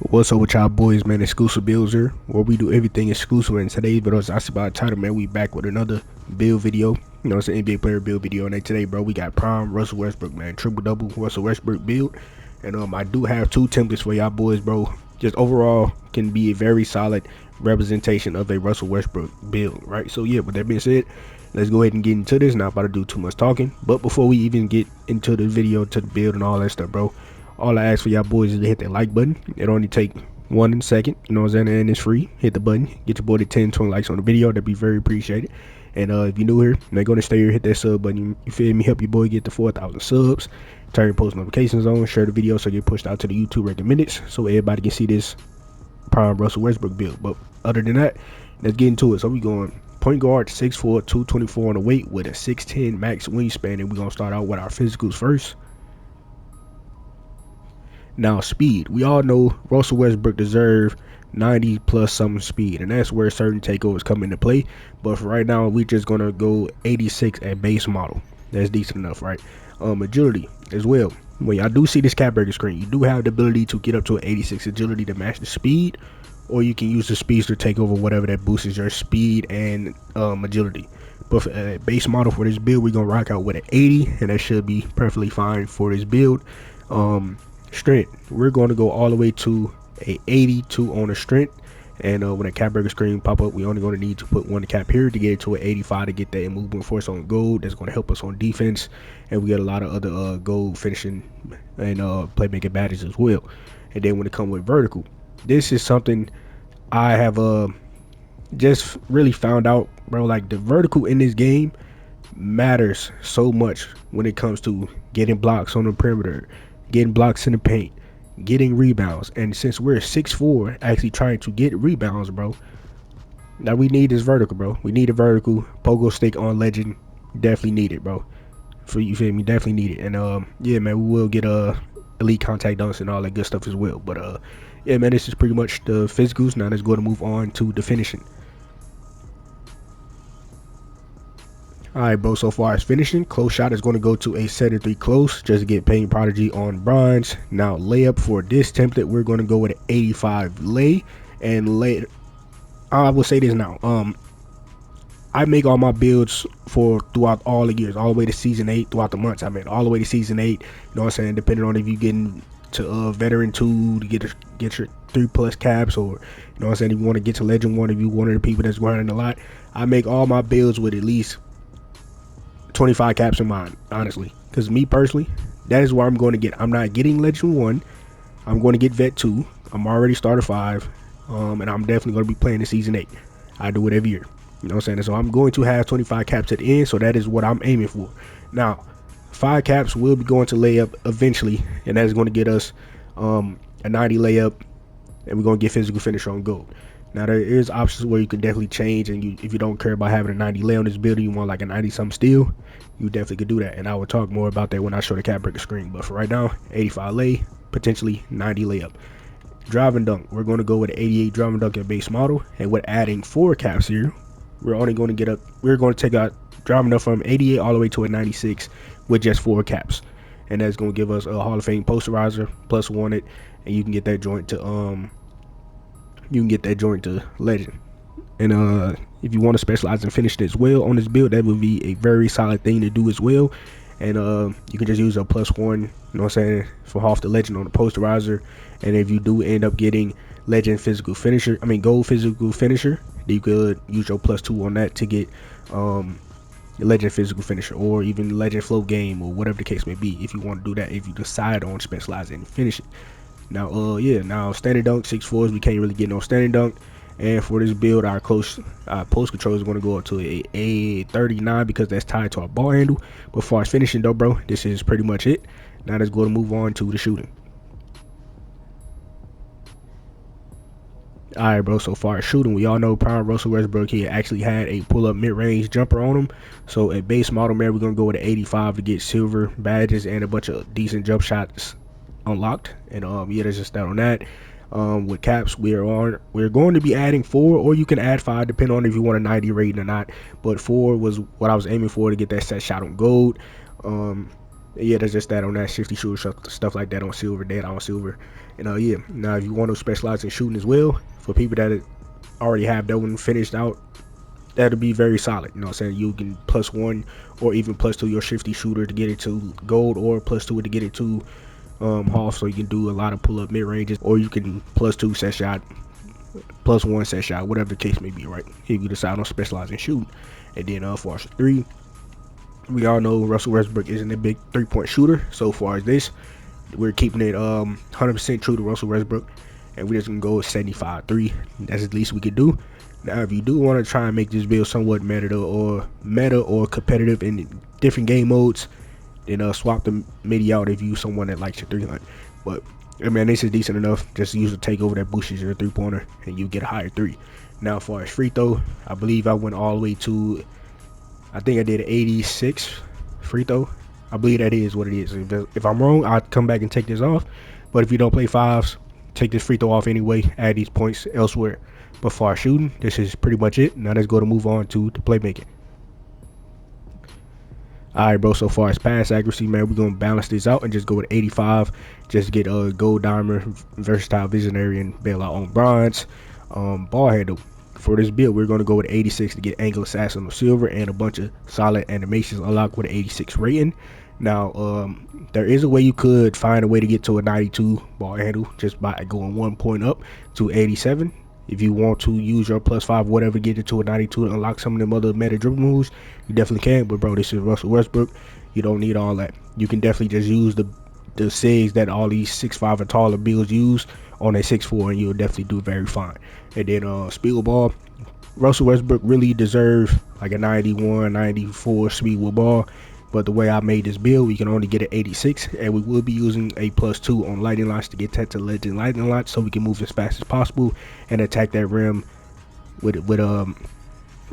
What's up with y'all boys, man? Exclusivebuildz here, where we do everything exclusive. And today's video is actually about the title, man. We back with another build video. You know, it's an NBA player build video. And today, bro, we got prime Russell Westbrook, man. Triple double Russell Westbrook build. And I do have two templates for y'all boys, bro. Just overall can be a very solid representation of a Russell Westbrook build, right? So yeah, with that being said, let's go ahead and get into this. Not about to do too much talking, but before we even get into the video, to the build and all that stuff, bro, all I ask for y'all boys is to hit that like button. It only take 1 second, you know what I'm saying, and it's free. Hit the button, get your boy to 10-20 likes on the video. That'd be very appreciated. And if you're new here, you're gonna stay here, hit that sub button. You feel me? Help your boy get to 4,000 subs. Turn your post notifications on. Share the video so you get pushed out to the YouTube recommended, so everybody can see this prime Russell Westbrook build. But other than that, let's get into it. So we going point guard, 6'4", 224 on the weight with a 6'10" max wingspan, and we're gonna start out with our physicals first. Now, speed. We all know Russell Westbrook deserves 90 plus something speed, and that's where certain takeovers come into play. But for right now, we're just gonna go 86 at base model. That's decent enough, right? Agility as well. When y'all do see this cap breaker screen, you do have the ability to get up to an 86 agility to match the speed, or you can use the speedster takeover, whatever that boosts your speed and agility. But for base model for this build, we're gonna rock out with an 80, and that should be perfectly fine for this build. Strength, we're going to go all the way to a 82 on the strength, and when a cap breaker screen pop up, we only going to need to put one cap here to get it to an 85 to get that movement force on gold. That's going to help us on defense, and we get a lot of other gold finishing and playmaking badges as well. And then when it comes with vertical, this is something I have just really found out, bro. Like, the vertical in this game matters so much when it comes to getting blocks on the perimeter, getting blocks in the paint, getting rebounds. And since we're 6'4", actually trying to get rebounds, bro, now we need this vertical, bro. We need a vertical. Pogo stick on legend, definitely need it, bro. For you, feel me? Definitely need it. And yeah, man, we will get elite contact dunks and all that good stuff as well. But yeah, man, this is pretty much the physicals. Now let's go to move on to the finishing. Alright, bro, so far as finishing, close shot is going to go to a 73 close just to get Paint Prodigy on bronze. Now, layup for this template, we're going to go with an 85 lay. And I will say this now. I make all my builds for throughout all the years, all the way to season 8, throughout the months. I mean, all the way to season 8, you know what I'm saying, depending on if you getting to veteran 2 to get your 3+ caps, or, you know what I'm saying, if you want to get to legend 1, if you one of the people that's grinding a lot. I make all my builds with at least 25 caps in mind, honestly, because me personally, that is where I'm going to get. I'm not getting legend 1, I'm going to get vet 2, I'm already starter 5, and I'm definitely going to be playing the season 8. I do it every year, you know what I'm saying? So I'm going to have 25 caps at the end, so that is what I'm aiming for. Now 5 caps will be going to layup eventually, and that is going to get us a 90 layup, and we're going to get physical finisher on gold. Now, there is options where you can definitely change, and if you don't care about having a 90 lay on this build, you want like a 90-something steal, you definitely could do that. And I will talk more about that when I show the cap breaker screen. But for right now, 85 lay, potentially 90 layup. Driving dunk, we're going to go with an 88 driving dunk at base model, and with adding 4 caps here, we're only going to get up. We're going to take out driving dunk from 88 all the way to a 96 with just 4 caps, and that's going to give us a Hall of Fame posterizer plus wanted, and you can get that joint to legend. And if you want to specialize and finish as well on this build, that would be a very solid thing to do as well. And you can just use a +1, you know what I'm saying, for half the legend on the posterizer. And if you do end up getting legend physical finisher, I mean gold physical finisher, you could use your +2 on that to get legend physical finisher, or even legend float game, or whatever the case may be, if you want to do that, if you decide on specializing and finish it. Now yeah, now standard dunk 6'4s, we can't really get no standard dunk. And for this build, our post control is going to go up to a 39 because that's tied to our ball handle. But as far as finishing though, bro, this is pretty much it. Now let's go to move on to the shooting. Alright, bro, so far as shooting, we all know prime Russell Westbrook, he actually had a pull-up mid-range jumper on him. So at base model, man, we're going to go with an 85 to get silver badges and a bunch of decent jump shots unlocked. And yeah, there's just that on that. With caps, we're going to be adding 4, or you can add 5 depending on if you want a 90 rating or not. But 4 was what I was aiming for to get that set shot on gold. Yeah, there's just that on that 60 shooter stuff like that on silver, dead on silver. And yeah, now if you want to specialize in shooting as well, for people that already have that one finished out, that'll be very solid. You know what I'm saying? You can +1 or even +2 your shifty shooter to get it to gold, or +2 to get it to half, so you can do a lot of pull-up mid-ranges, or you can +2 set shot, +1 set shot, whatever the case may be, right? You can decide on specializing shooting. And then for our 3, we all know Russell Westbrook isn't a big 3-point shooter. So far as this, we're keeping it 100% true to Russell Westbrook, and we're just gonna go with 75-3. That's the least we could do. Now, if you do want to try and make this build somewhat meta or competitive in different game modes, then swap the midi out if you someone that likes your 300. But I mean, this is decent enough. Just use a takeover that boosts your 3-pointer, and you get a higher 3. Now, as far as free throw, I believe I went all the way to, I think I did 86 free throw. I believe that is what it is. If I'm wrong, I'll come back and take this off. But if you don't play fives, take this free throw off anyway. Add these points elsewhere. But for our shooting, this is pretty much it. Now let's go to move on to the playmaking. Alright, bro, so far as pass accuracy, man, we're going to balance this out and just go with 85. Just get a gold diamond, versatile visionary, and bail out on bronze. Ball handle. For this build, we're going to go with 86 to get angle assassin on silver and a bunch of solid animations unlocked with an 86 rating. Now, there is a way you could find a way to get to a 92 ball handle just by going 1 point up to 87. If you want to use your +5 whatever, get it to a 92 and unlock some of them other meta dribble moves, you definitely can. But bro, this is Russell Westbrook. You don't need all that. You can definitely just use the SIGs that all these 6'5" and taller builds use on a 6'4", and you'll definitely do very fine. And then speed with ball, Russell Westbrook really deserves like a 91, 94 speed with ball. But the way I made this build, we can only get an 86, and we will be using a +2 on lightning lots to get that to legend lightning lots, so we can move as fast as possible and attack that rim with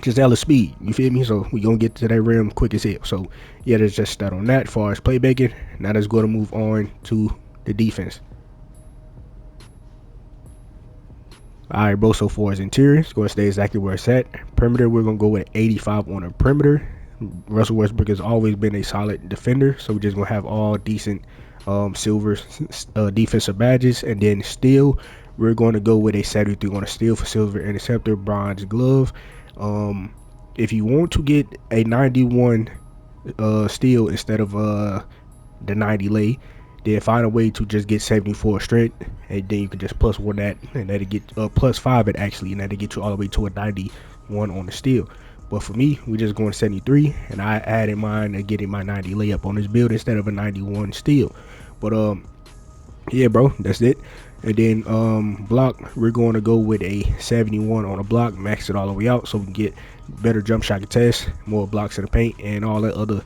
just hella speed. You feel me? So we gonna get to that rim quick as hell. So yeah, there's just that on that. As far as playmaking, now let's go to move on to the defense. Alright, bro, so far as interior, it's going to stay exactly where it's at. Perimeter, we're going to go with 85 on the perimeter. Russell Westbrook has always been a solid defender, so we're just going to have all decent silver defensive badges. And then steal, we're going to go with a 73 on a steal for silver interceptor, bronze glove. If you want to get a 91 steal instead of the 90 lay, then find a way to just get 74 strength, and then you can just +1 that, and that'll get +5 it actually, and that'll get you all the way to a 91 on the steal. But for me, we just going 73, and I added mine and getting my 90 layup on this build instead of a 91 steal. But yeah, bro, that's it. And then block, we're going to go with a 71 on a block, max it all the way out so we can get better jump shot contest, more blocks in the paint, and all that other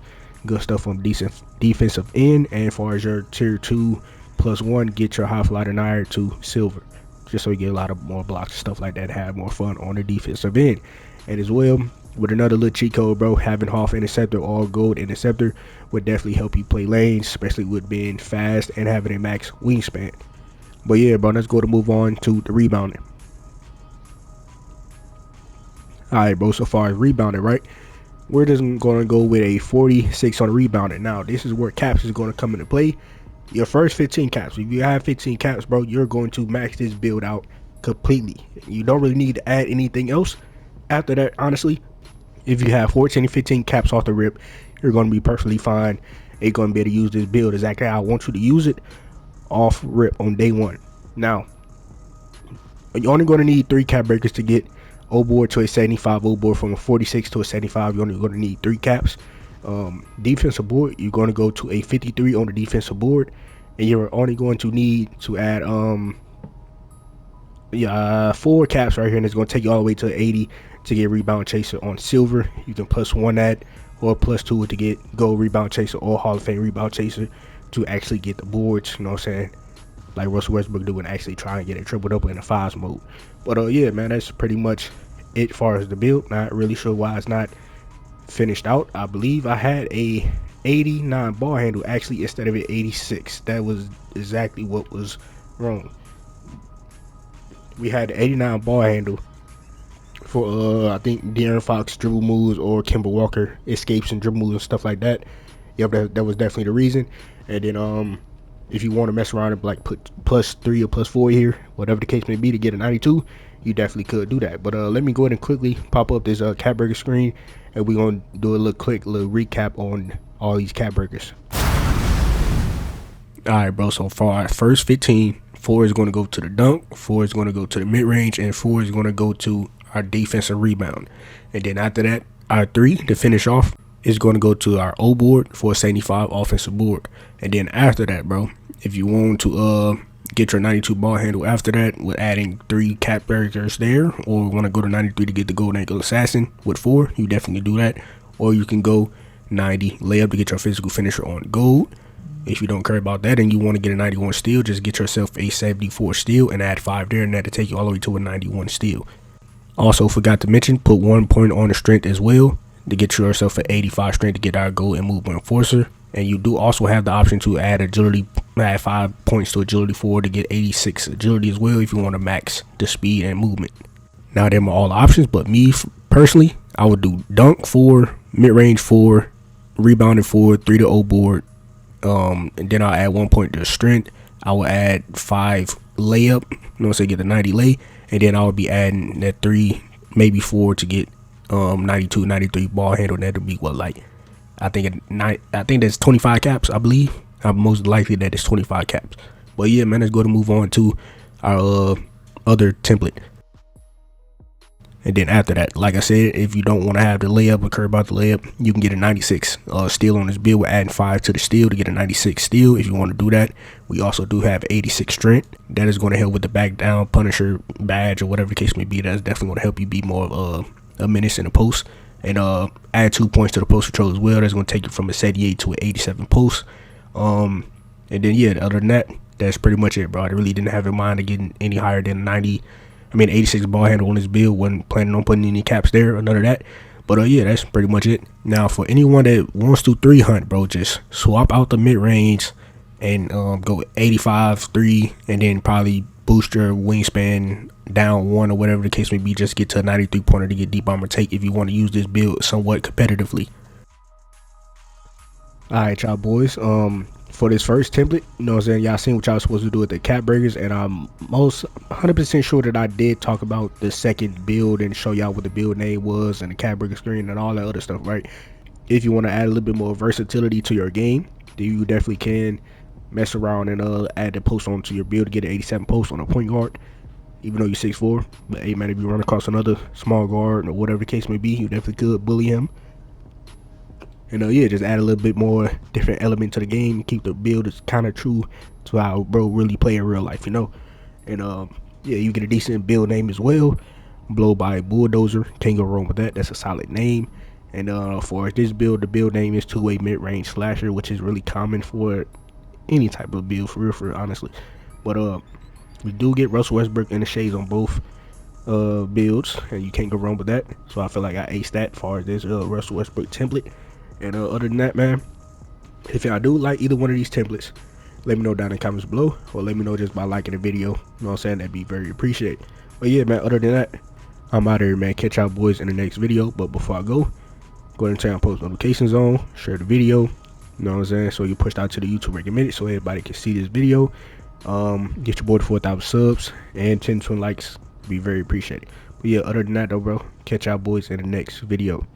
good stuff on decent defensive end. And as far as your tier 2 +1, get your high fly denier to silver, just so you get a lot of more blocks and stuff like that, have more fun on the defensive end. And as well, with another little cheat code, bro, having half interceptor or gold interceptor would definitely help you play lanes, especially with being fast and having a max wingspan. But yeah, bro, let's go to move on to the rebounding. Alright, bro, so far as rebounding, right, we're just going to go with a 46 on the rebounding. Now, this is where caps is going to come into play. Your first 15 caps, if you have 15 caps, bro, you're going to max this build out completely. You don't really need to add anything else. After that, honestly, if you have 14 and 15 caps off the rip, you're going to be perfectly fine. You're going to be able to use this build exactly how I want you to use it off rip on day one. Now, you're only going to need 3 cap breakers to get O-board to a 75, O-board from a 46 to a 75. You're only going to need 3 caps. Defensive board, you're going to go to a 53 on the defensive board, and you're only going to need to add 4 caps right here, and it's going to take you all the way to 80 to get rebound chaser on silver. You can +1 that or +2 to get gold rebound chaser or Hall of Fame rebound chaser to actually get the boards, you know what I'm saying, like Russell Westbrook do, and actually try and get it triple double in a 5s mode. But yeah, man, that's pretty much it as far as the build. Not really sure why it's not finished out. I believe I had a 89 ball handle actually instead of an 86. That was exactly what was wrong. We had the 89 ball handle for I think De'Aaron Fox dribble moves or Kemba Walker escapes and dribble moves and stuff like that. Yep, that was definitely the reason. And then if you want to mess around and like put +3 or +4 here, whatever the case may be, to get a 92, you definitely could do that. But let me go ahead and quickly pop up this cat burger screen, and we're gonna do a quick little recap on all these cat burgers. Alright, bro, so far first 15, 4 is going to go to the dunk, 4 is going to go to the mid-range, and 4 is going to go to our defensive rebound. And then after that, our 3 to finish off is going to go to our O board for a 75 offensive board. And then after that, bro, if you want to get your 92 ball handle after that with adding 3 cat burgers there, or want to go to 93 to get the gold ankle assassin with 4, you definitely do that. Or you can go 90 layup to get your physical finisher on gold. If you don't care about that and you want to get a 91 steal, just get yourself a 74 steal and add 5 there, and that'll take you all the way to a 91 steal. Also forgot to mention, put 1 point on the strength as well to get yourself an 85 strength to get our gold and movement enforcer. And you do also have the option to add agility, add 5 points to agility 4 to get 86 agility as well if you want to max the speed and movement. Now them are all the options, but me personally, I would do dunk 4, mid-range 4, rebounding 4, 3 to O board. And then I'll add 1 point to strength. I will add 5 layup, get the 90 lay, and then I would be adding that 3, maybe 4 to get 92, 93 ball handle. That'll be what, like, I think that's 25 caps, I believe. I'm most likely that it's 25 caps. But yeah, man, let's go to move on to our other template. And then after that, like I said, if you don't want to have the layup or care about the layup, you can get a 96 steal on this build. We're adding 5 to the steal to get a 96 steal if you want to do that. We also do have 86 strength. That is going to help with the back down punisher badge or whatever the case may be. That's definitely going to help you be more of a menace in the post. And add 2 points to the post control as well. That's going to take you from a 78 to an 87 post. And then yeah, other than that, that's pretty much it, bro. I really didn't have in mind of getting any higher than 86 ball handle on this build. Wasn't planning on putting any caps there or none of that. But yeah, that's pretty much it. Now for anyone that wants to 3 hunt, bro, just swap out the mid range and go 85 3, and then probably boost your wingspan down 1 or whatever the case may be. Just get to a 93 pointer to get deep armor take if you want to use this build somewhat competitively. Alright, y'all boys, for this first template, you know what I'm saying, y'all seen what y'all supposed to do with the cat burgers, and I'm most 100% sure that I did talk about the second build and show y'all what the build name was and the cat burger screen and all that other stuff, right? If you want to add a little bit more versatility to your game, then you definitely can mess around and add the post onto your build to get an 87 post on a point guard, even though you're 6'4". But hey man, if you run across another small guard or whatever the case may be, you definitely could bully him. And yeah, just add a little bit more different element to the game. Keep the build kind of true to how bro really play in real life, you know. And yeah, you get a decent build name as well. Blow by Bulldozer, can't go wrong with that. That's a solid name. And for this build, the build name is two-way mid-range slasher, which is really common for any type of build, for real, honestly. But we do get Russell Westbrook and the shades on both builds, and you can't go wrong with that. So I feel like I aced that as far as this Russell Westbrook template. And other than that, man, if y'all do like either one of these templates, let me know down in the comments below, or let me know just by liking the video. You know what I'm saying? That'd be very appreciated. But yeah, man, other than that, I'm out of here, man. Catch y'all boys in the next video. But before I go ahead and turn on post notifications on, share the video, you know what I'm saying, so you pushed out to the YouTube recommended so everybody can see this video. Get your boy to 4,000 subs and 10 likes. Be very appreciated. But yeah, other than that though, bro, catch y'all boys in the next video.